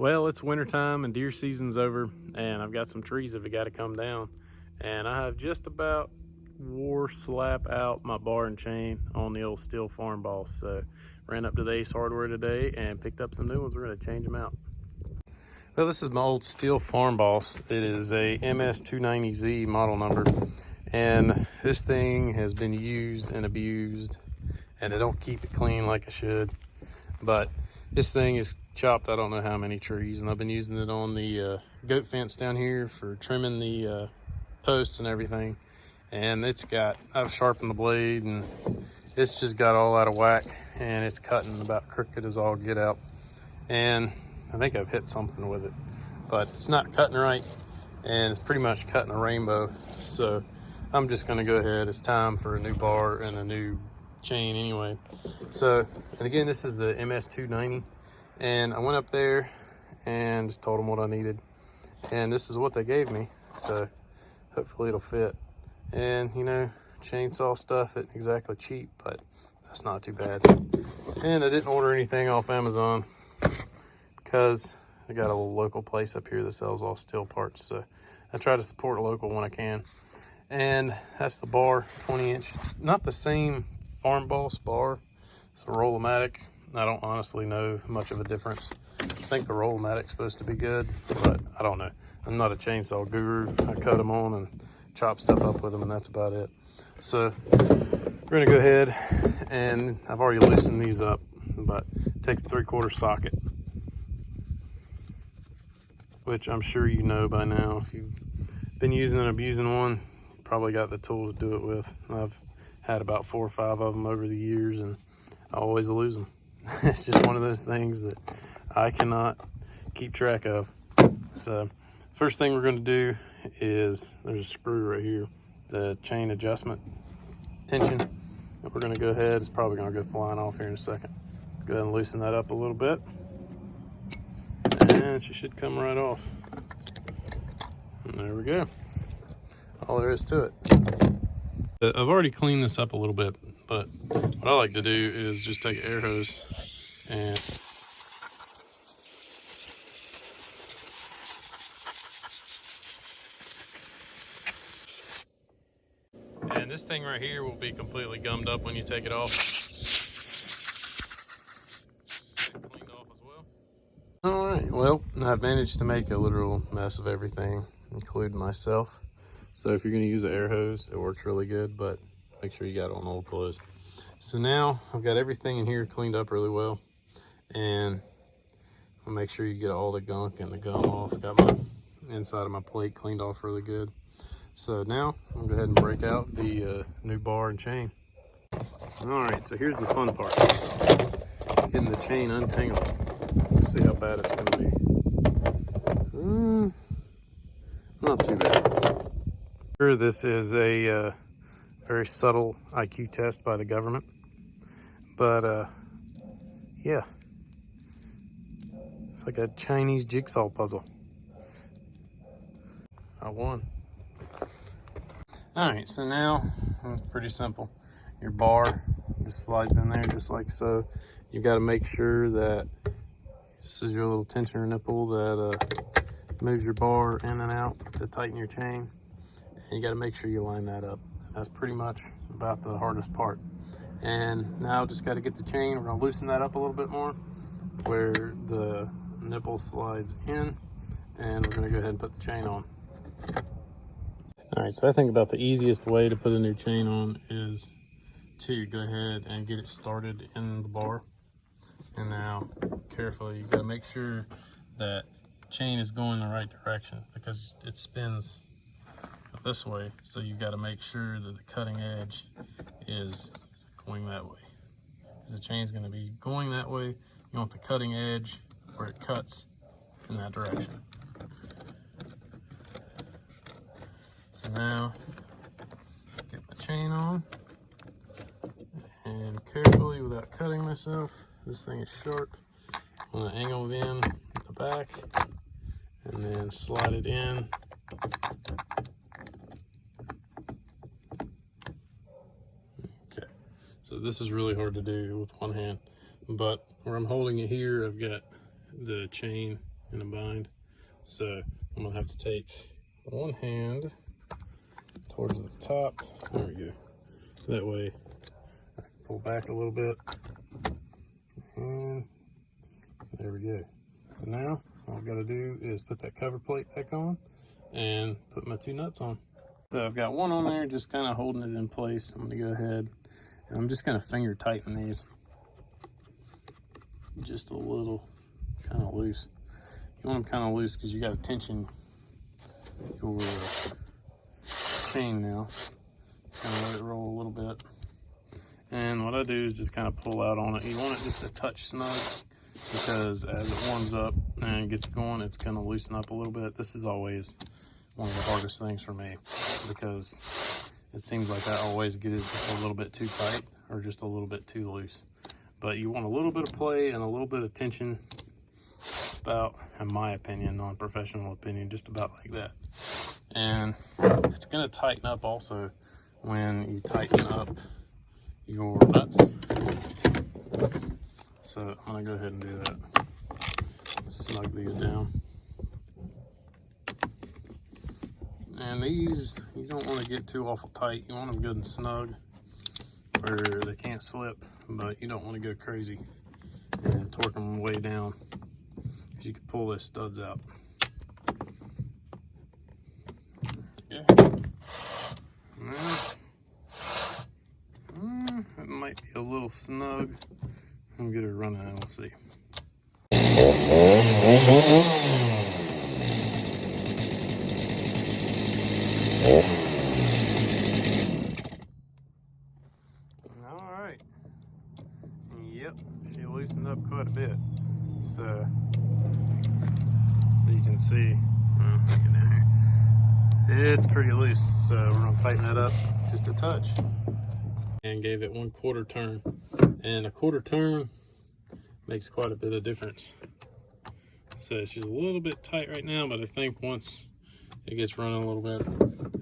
Well, it's wintertime and deer season's over, and I've got some trees that have got to come down. And I have just about wore slap out my bar and chain on the old Stihl Farm Boss. So ran up to the Ace Hardware today and picked up some new ones. We're going to change them out. Well, this is my old Stihl Farm Boss. It is a MS290Z model number, and this thing has been used and abused, and I don't keep it clean like I should. But this thing is chopped I don't know how many trees, and I've been using it on the goat fence down here for trimming the posts and everything. And I've sharpened the blade, and it's just got all out of whack, and it's cutting about crooked as all get out. And I think I've hit something with it, but it's not cutting right, and it's pretty much cutting a rainbow. So I'm just gonna go ahead. It's time for a new bar and a new chain anyway. So, and again, this is the MS290, and I went up there and just told them what I needed, and this is what they gave me. So hopefully it'll fit. And you know, chainsaw stuff isn't exactly cheap, but that's not too bad. And I didn't order anything off Amazon because I got a little local place up here that sells all Stihl parts. So I try to support local when I can. And that's the bar, 20-inch. It's not the same Farm Boss bar. It's a Roll-O-Matic. I don't honestly know much of a difference. I think the Roll-O-Matic's supposed to be good, but I don't know. I'm not a chainsaw guru. I cut them on and chop stuff up with them, and that's about it. So we're gonna go ahead, and I've already loosened these up, but it takes a 3/4 socket, which I'm sure you know by now. If you've been using and abusing one, you probably got the tool to do it with. I've had about 4 or 5 of them over the years, and I always lose them. It's just one of those things that I cannot keep track of. So first thing we're going to do is, there's a screw right here, the chain adjustment tension. We're going to go ahead, it's probably going to go flying off here in a second. Go ahead and loosen that up a little bit, and she should come right off. And there we go. All there is to it. I've already cleaned this up a little bit, but what I like to do is just take an air hose and this thing right here will be completely gummed up when you take it off. Cleaned off as well. All right, well, I've managed to make a literal mess of everything, including myself. So if you're gonna use the air hose, it works really good, but make sure you got it on old clothes. So now I've got everything in here cleaned up really well, and I'll make sure you get all the gunk and the gum off. Got my inside of my plate cleaned off really good. So now I'm gonna go ahead and break out the new bar and chain. All right, so here's the fun part. Getting the chain untangled. Let's see how bad it's gonna be. Not too bad. Sure, this is a very subtle IQ test by the government, but yeah, it's like a Chinese jigsaw puzzle. I won. All right, so now it's pretty simple. Your bar just slides in there just like so. You got to make sure that this is your little tensioner nipple that moves your bar in and out to tighten your chain. And you got to make sure you line that up. That's pretty much about the hardest part. And now just got to get the chain. We're going to loosen that up a little bit more where the nipple slides in, and we're going to go ahead and put the chain on. All right, so I think about the easiest way to put a new chain on is to go ahead and get it started in the bar. And now, carefully, you gotta make sure that chain is going the right direction because it spins this way. So you gotta make sure that the cutting edge is going that way. Because the chain's gonna be going that way. You want the cutting edge where it cuts in that direction. So now, get my chain on, and carefully, without cutting myself, this thing is sharp. I'm gonna angle it in at the back, and then slide it in. Okay, so this is really hard to do with one hand, but where I'm holding it here, I've got the chain in a bind. So I'm gonna have to take one hand towards the top. There we go. That way, I can pull back a little bit. And there we go. So now all I've got to do is put that cover plate back on and put my 2 nuts on. So I've got one on there, just kind of holding it in place. I'm gonna go ahead and I'm just gonna finger tighten these just a little, kind of loose. You want them kind of loose because you got to tension your chain now. Kind of let it roll a little bit. And what I do is just kind of pull out on it. You want it just a touch snug because as it warms up and gets going, it's going to loosen up a little bit. This is always one of the hardest things for me because it seems like I always get it just a little bit too tight or just a little bit too loose. But you want a little bit of play and a little bit of tension, just about, in my opinion, non-professional opinion, just about like that. And it's going to tighten up also when you tighten up your nuts. So I'm going to go ahead and do that. Snug these down. And these, you don't want to get too awful tight. You want them good and snug where they can't slip, but you don't want to go crazy and torque them way down because you can pull those studs out. Yeah. It might be a little snug. I'm gonna run it and we'll see. Alright. Yep, she loosened up quite a bit. So you can see, it's pretty loose. So we're gonna tighten that up just a touch. And gave it 1/4 turn. And a 1/4 turn makes quite a bit of difference. So she's a little bit tight right now, but I think once it gets running a little bit,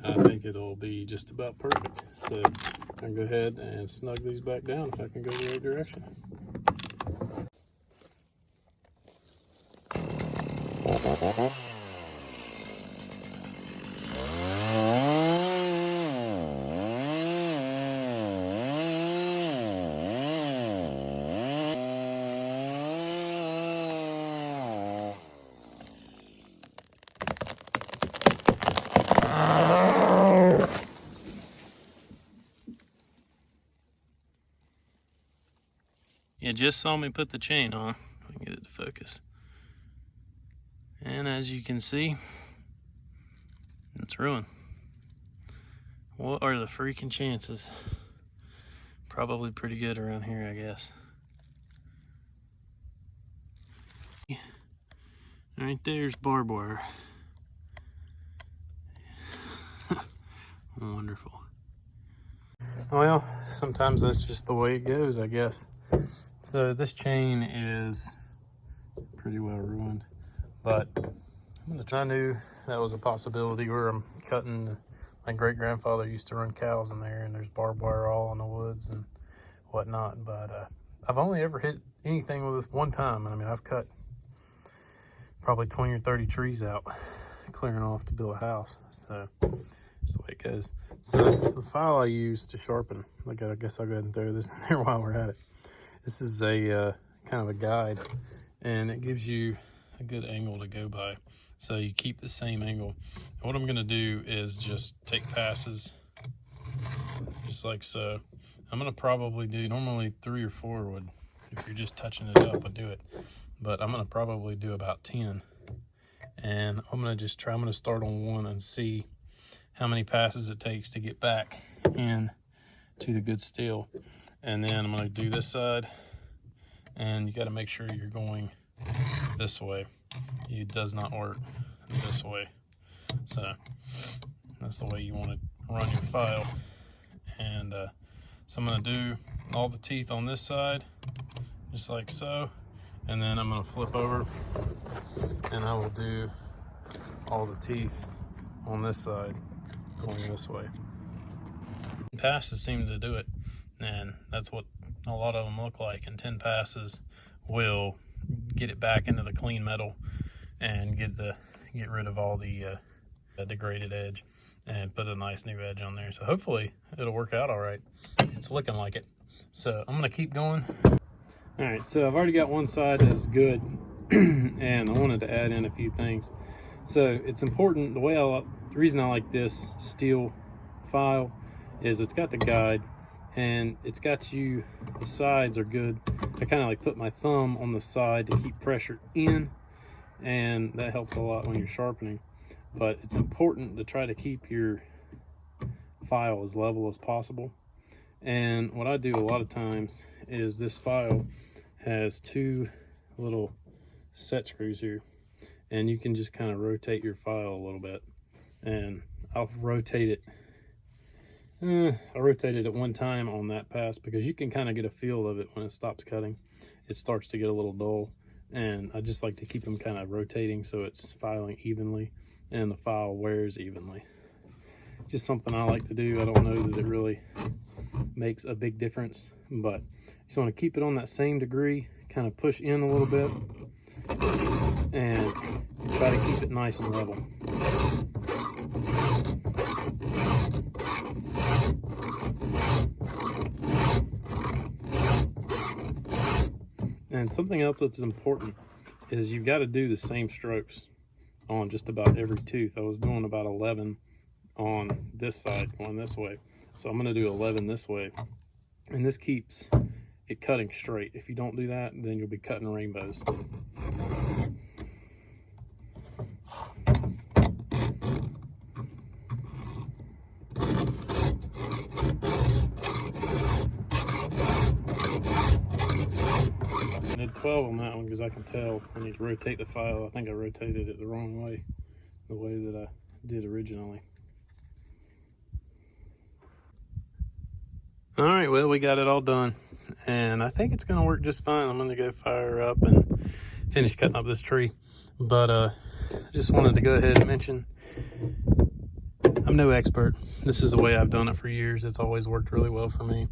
I think it'll be just about perfect. So I can go ahead and snug these back down if I can go the right direction. You just saw me put the chain on. I can get it to focus. And as you can see, it's ruined. What are the freaking chances? Probably pretty good around here, I guess. Right there's barbed wire. Wonderful. Well, sometimes that's just the way it goes, I guess. So this chain is pretty well ruined, but I knew that was a possibility where I'm cutting. My great-grandfather used to run cows in there, and there's barbed wire all in the woods and whatnot, but I've only ever hit anything with this one time. I mean, I've cut probably 20 or 30 trees out, clearing off to build a house. So that's the way it goes. So the file I use to sharpen, I guess I'll go ahead and throw this in there while we're at it. This is a kind of a guide, and it gives you a good angle to go by. So you keep the same angle. And what I'm gonna do is just take passes, just like so. I'm gonna probably do, normally 3 or 4 would, if you're just touching it up, would do it. But I'm gonna probably do about 10. And I'm gonna start on 1 and see how many passes it takes to get back in to the good steel. And then I'm gonna do this side, and you gotta make sure you're going this way. It does not work this way. So that's the way you wanna run your file. And so I'm gonna do all the teeth on this side, just like so. And then I'm gonna flip over and I will do all the teeth on this side going this way. Passes seem to do it, and that's what a lot of them look like. And 10 passes will get it back into the clean metal, and get rid of all the degraded edge and put a nice new edge on there. So hopefully it'll work out all right. It's looking like it. So I'm gonna keep going. All right, so I've already got one side that's good and I wanted to add in a few things. So it's important, the reason I like this Stihl file is it's got the guide and it's got the sides are good. I kind of like put my thumb on the side to keep pressure in, and that helps a lot when you're sharpening. But it's important to try to keep your file as level as possible. And what I do a lot of times is this file has two little set screws here, and you can just kind of rotate your file a little bit. And I'll rotate it. I rotated it one time on that pass because you can kind of get a feel of it when it stops cutting. It starts to get a little dull, and I just like to keep them kind of rotating so it's filing evenly and the file wears evenly. Just something I like to do. I don't know that it really makes a big difference, but you just want to keep it on that same degree, kind of push in a little bit, and try to keep it nice and level. And something else that's important is you've got to do the same strokes on just about every tooth. I was doing about 11 on this side going this way, so I'm going to do 11 this way, and this keeps it cutting straight. If you don't do that, then you'll be cutting rainbows. I did 12 on that one because I can tell I need to rotate the file. I think I rotated it the wrong way, the way that I did originally. All right, well, we got it all done, and I think it's gonna work just fine. I'm gonna go fire up and finish cutting up this tree. But I just wanted to go ahead and mention, I'm no expert. This is the way I've done it for years. It's always worked really well for me.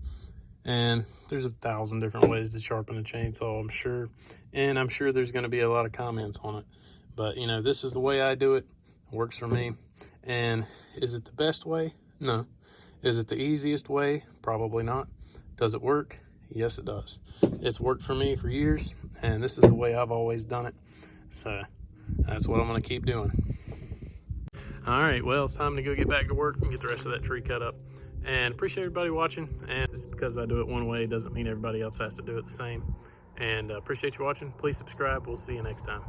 And there's 1,000 different ways to sharpen a chainsaw, I'm sure. And I'm sure there's gonna be a lot of comments on it. But you know, this is the way I do it. It works for me. And is it the best way? No. Is it the easiest way? Probably not. Does it work? Yes, it does. It's worked for me for years, and this is the way I've always done it. So that's what I'm gonna keep doing. All right, well, it's time to go get back to work and get the rest of that tree cut up. And appreciate everybody watching. And just because I do it one way doesn't mean everybody else has to do it the same. And appreciate you watching. Please subscribe. We'll see you next time.